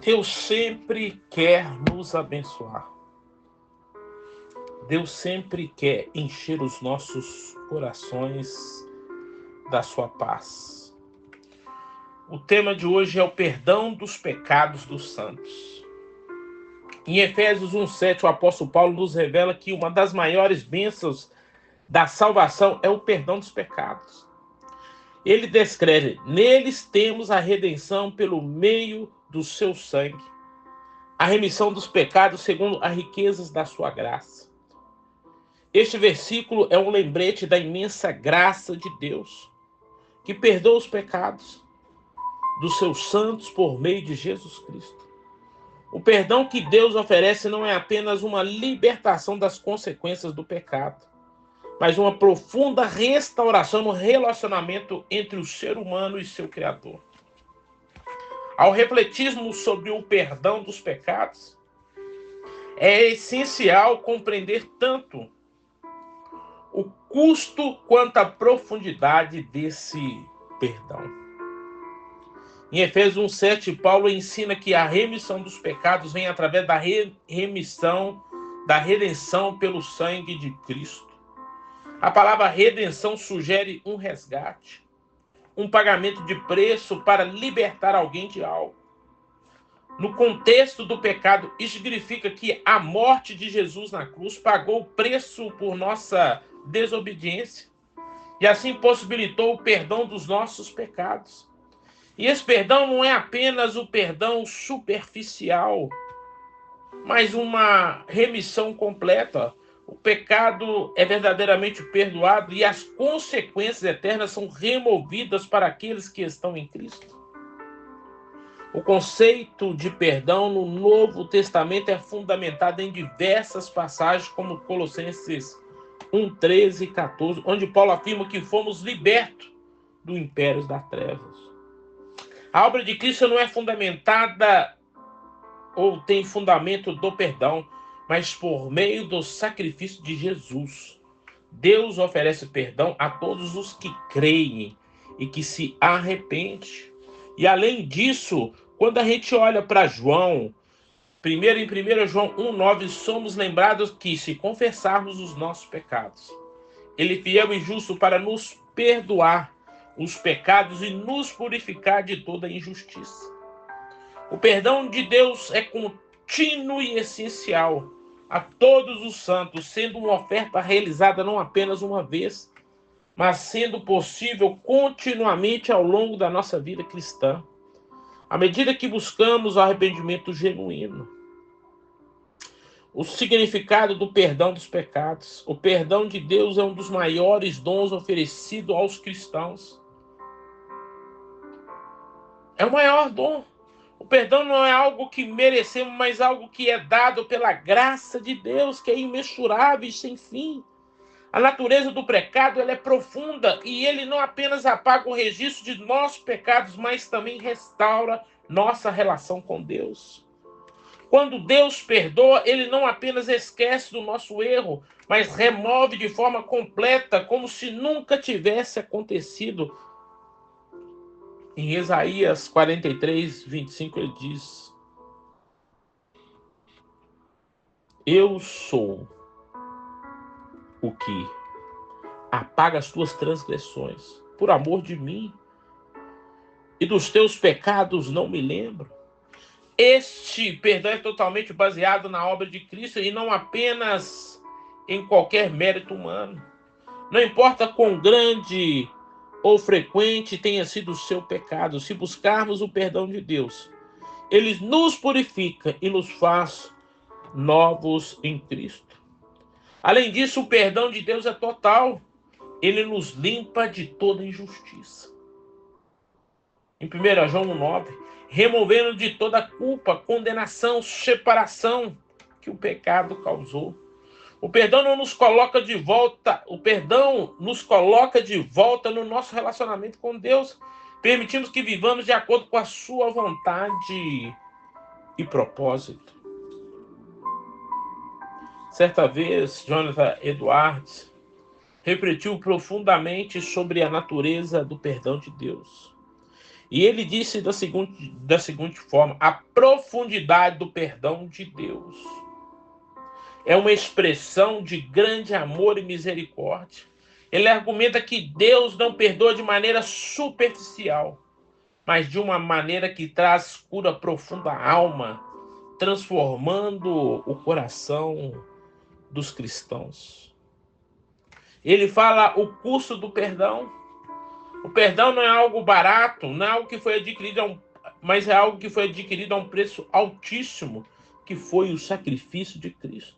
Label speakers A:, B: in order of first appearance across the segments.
A: Deus sempre quer nos abençoar. Deus sempre quer encher os nossos corações da sua paz. O tema de hoje é o perdão dos pecados dos santos. Em Efésios 1:7, o apóstolo Paulo nos revela que uma das maiores bênçãos da salvação é o perdão dos pecados. Ele descreve: neles temos a redenção pelo meio do seu sangue, a remissão dos pecados segundo as riquezas da sua graça. Este versículo é um lembrete da imensa graça de Deus, que perdoa os pecados dos seus santos por meio de Jesus Cristo. O perdão que Deus oferece não é apenas uma libertação das consequências do pecado, mas uma profunda restauração no relacionamento entre o ser humano e seu Criador. Ao refletirmos sobre o perdão dos pecados, é essencial compreender tanto o custo quanto a profundidade desse perdão. Em Efésios 1:7, Paulo ensina que a remissão dos pecados vem através da remissão, da redenção pelo sangue de Cristo. A palavra redenção sugere um resgate, um pagamento de preço para libertar alguém de algo. No contexto do pecado, isso significa que a morte de Jesus na cruz pagou o preço por nossa desobediência e assim possibilitou o perdão dos nossos pecados. E esse perdão não é apenas o perdão superficial, mas uma remissão completa. O pecado é verdadeiramente perdoado e as consequências eternas são removidas para aqueles que estão em Cristo. O conceito de perdão no Novo Testamento é fundamentado em diversas passagens, como Colossenses 1:13 e 14, onde Paulo afirma que fomos libertos do império das trevas. A obra de Cristo não é fundamentada ou tem fundamento do perdão, mas por meio do sacrifício de Jesus. Deus oferece perdão a todos os que creem e que se arrependem. E além disso, quando a gente olha para João, em 1 João 1:9, somos lembrados que se confessarmos os nossos pecados, Ele é fiel e justo para nos perdoar os pecados e nos purificar de toda injustiça. O perdão de Deus é contínuo e essencial a todos os santos, sendo uma oferta realizada não apenas uma vez, mas sendo possível continuamente ao longo da nossa vida cristã, à medida que buscamos o arrependimento genuíno. O significado do perdão dos pecados. O perdão de Deus é um dos maiores dons oferecidos aos cristãos. É o maior dom. O perdão não é algo que merecemos, mas algo que é dado pela graça de Deus, que é imensurável e sem fim. A natureza do pecado ela é profunda e ele não apenas apaga o registro de nossos pecados, mas também restaura nossa relação com Deus. Quando Deus perdoa, ele não apenas esquece do nosso erro, mas remove de forma completa, como se nunca tivesse acontecido. Em Isaías 43:25, ele diz: eu sou o que apaga as tuas transgressões, por amor de mim, e dos teus pecados não me lembro. Este perdão é totalmente baseado na obra de Cristo e não apenas em qualquer mérito humano. Não importa quão grande ou frequente tenha sido o seu pecado, se buscarmos o perdão de Deus, ele nos purifica e nos faz novos em Cristo. Além disso, o perdão de Deus é total. Ele nos limpa de toda injustiça. Em 1 João 1:9, removendo de toda culpa, condenação, separação que o pecado causou. O perdão não nos coloca de volta, o perdão nos coloca de volta no nosso relacionamento com Deus. Permitimos que vivamos de acordo com a sua vontade e propósito. Certa vez, Jonathan Edwards refletiu profundamente sobre a natureza do perdão de Deus. E ele disse da seguinte forma: a profundidade do perdão de Deus é uma expressão de grande amor e misericórdia. Ele argumenta que Deus não perdoa de maneira superficial, mas de uma maneira que traz cura profunda à alma, transformando o coração dos cristãos. Ele fala o custo do perdão. O perdão não é algo barato, não é algo que foi adquirido, mas é algo que foi adquirido a um preço altíssimo, que foi o sacrifício de Cristo.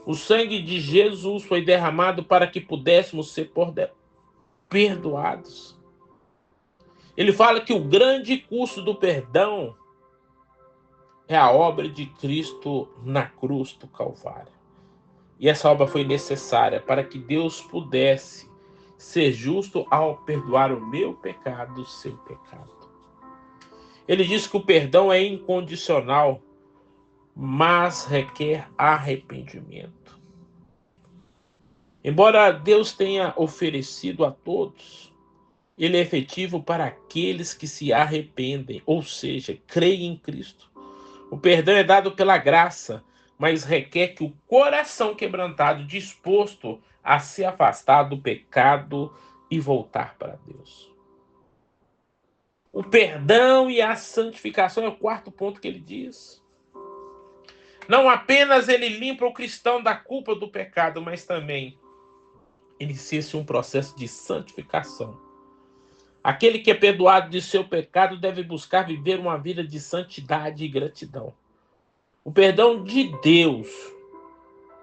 A: O sangue de Jesus foi derramado para que pudéssemos ser perdoados. Ele fala que o grande custo do perdão é a obra de Cristo na cruz do Calvário. E essa obra foi necessária para que Deus pudesse ser justo ao perdoar o meu pecado, o seu pecado. Ele diz que o perdão é incondicional, mas requer arrependimento. Embora Deus tenha oferecido a todos, ele é efetivo para aqueles que se arrependem, ou seja, creem em Cristo. O perdão é dado pela graça, mas requer que o coração quebrantado, disposto a se afastar do pecado e voltar para Deus. O perdão e a santificação é o quarto ponto que ele diz. Não apenas ele limpa o cristão da culpa do pecado, mas também inicia-se um processo de santificação. Aquele que é perdoado de seu pecado deve buscar viver uma vida de santidade e gratidão. O perdão de Deus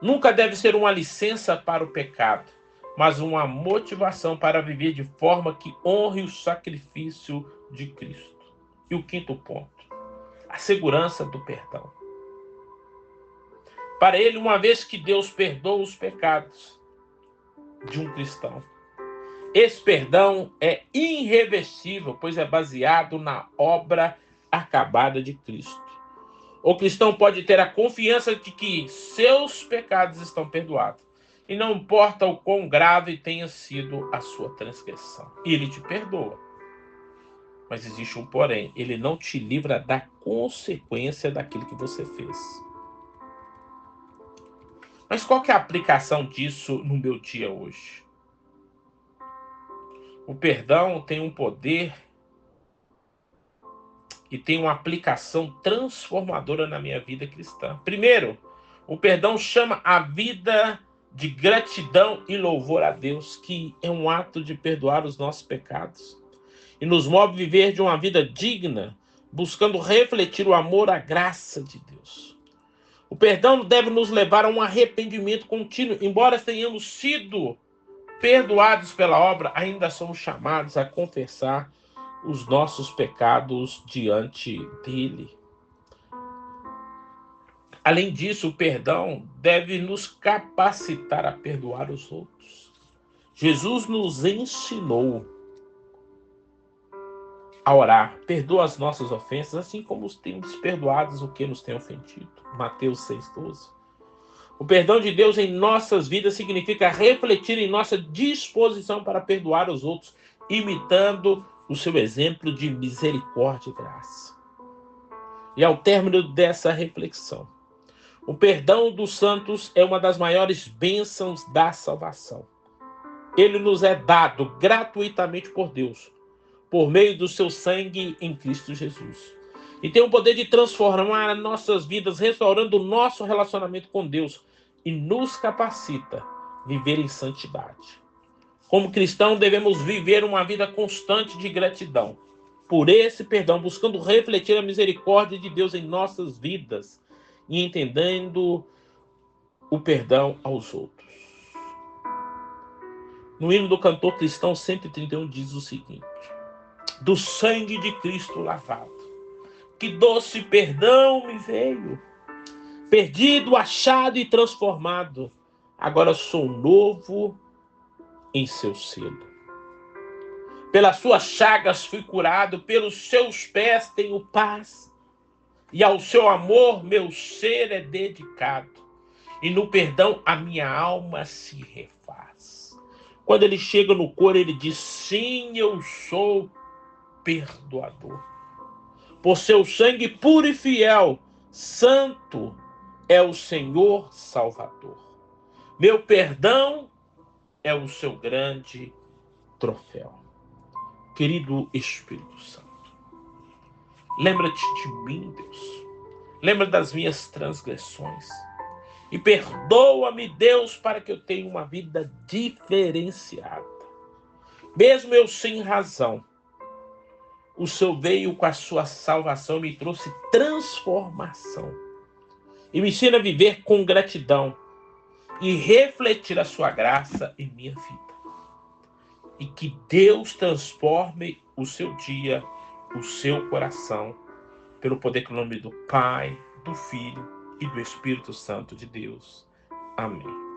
A: nunca deve ser uma licença para o pecado, mas uma motivação para viver de forma que honre o sacrifício de Cristo. E o quinto ponto, a segurança do perdão. Para ele, uma vez que Deus perdoa os pecados de um cristão, esse perdão é irreversível, pois é baseado na obra acabada de Cristo. O cristão pode ter a confiança de que seus pecados estão perdoados. E não importa o quão grave tenha sido a sua transgressão. Ele te perdoa. Mas existe um porém. Ele não te livra da consequência daquilo que você fez. Mas qual que é a aplicação disso no meu dia hoje? O perdão tem um poder e tem uma aplicação transformadora na minha vida cristã. Primeiro, o perdão chama a vida de gratidão e louvor a Deus, que é um ato de perdoar os nossos pecados. E nos move a viver de uma vida digna, buscando refletir o amor, a graça de Deus. O perdão deve nos levar a um arrependimento contínuo. Embora tenhamos sido perdoados pela obra, ainda somos chamados a confessar os nossos pecados diante dele. Além disso, o perdão deve nos capacitar a perdoar os outros. Jesus nos ensinou a orar: perdoa as nossas ofensas, assim como os temos perdoados o que nos tem ofendido. Mateus 6,12. O perdão de Deus em nossas vidas significa refletir em nossa disposição para perdoar os outros, imitando o seu exemplo de misericórdia e graça. E ao término dessa reflexão, o perdão dos santos é uma das maiores bênçãos da salvação. Ele nos é dado gratuitamente por Deus, por meio do seu sangue em Cristo Jesus. E tem o poder de transformar nossas vidas, restaurando o nosso relacionamento com Deus e nos capacita a viver em santidade. Como cristão, devemos viver uma vida constante de gratidão por esse perdão, buscando refletir a misericórdia de Deus em nossas vidas e entendendo o perdão aos outros. No hino do cantor cristão 131 diz o seguinte: do sangue de Cristo lavado, que doce perdão me veio, perdido, achado e transformado, agora sou novo em seu selo. Pelas suas chagas fui curado, pelos seus pés tenho paz, e ao seu amor meu ser é dedicado, e no perdão a minha alma se refaz. Quando ele chega no coro, ele diz: sim, eu sou perdoador. Por seu sangue puro e fiel, santo é o Senhor Salvador. Meu perdão é o seu grande troféu. Querido Espírito Santo, lembra-te de mim, Deus. Lembra das minhas transgressões. E perdoa-me, Deus, para que eu tenha uma vida diferenciada. Mesmo eu sem razão, o Senhor veio com a sua salvação e me trouxe transformação. E me ensina a viver com gratidão e refletir a sua graça em minha vida. E que Deus transforme o seu dia, o seu coração, pelo poder que no nome do Pai, do Filho e do Espírito Santo de Deus. Amém.